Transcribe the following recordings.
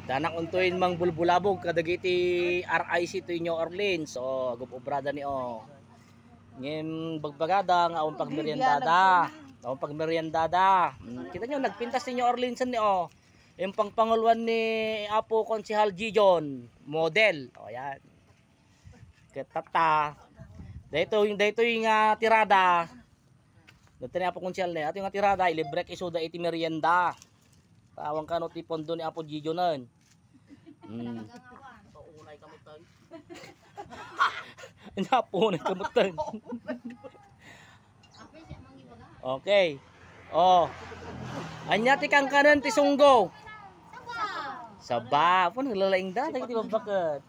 Danang untuin mang bulbulabog kadagiti RIC to New Orleans. O gupobrada ni o. Ngem bagbagada nga awang pagmeryendada. Awang pagmeryendada. Kita nyo nagpintas ni New Orleans ni o. Yung pangpanguluan ni Apo Konsehal Gijon model. O yan. Ketata. Dito yung tirada. Dito ni Apo Konsehal ni. Ato yung tirada ilibrek isuda iti merienda. Tawang kanot ti pondo ni Apo Gijonan. Unay kamutan. Unay kamutan. Okay. Oh. Anya ti kang kanan ti sunggo. Saba. Po naglalaing da dagiti babakit.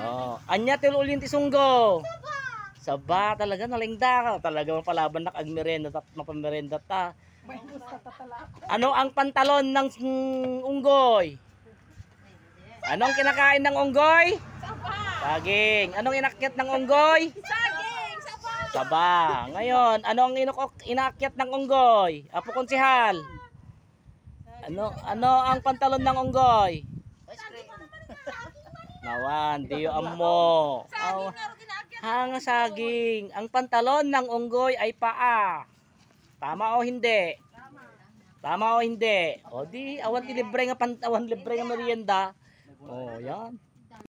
Oh, anya ti ulin ti sunggo. Saba talaga nalaing da. Talaga mapalaban nak ag merenda at mapamerenda ta. Ano ang pantalon ng unggoy? Anong kinakain ng unggoy? Saging. Anong inakyat ng unggoy? Saging! Saba. Ngayon, anong inakyat ng unggoy? Apo Konsehal. Ano ang pantalon ng unggoy? Nawan, diyo amo. Hang saging. Ang pantalon ng unggoy ay paa. Tama o hindi? Tama o hindi? O di, awan libre nga merienda. Oh, yan.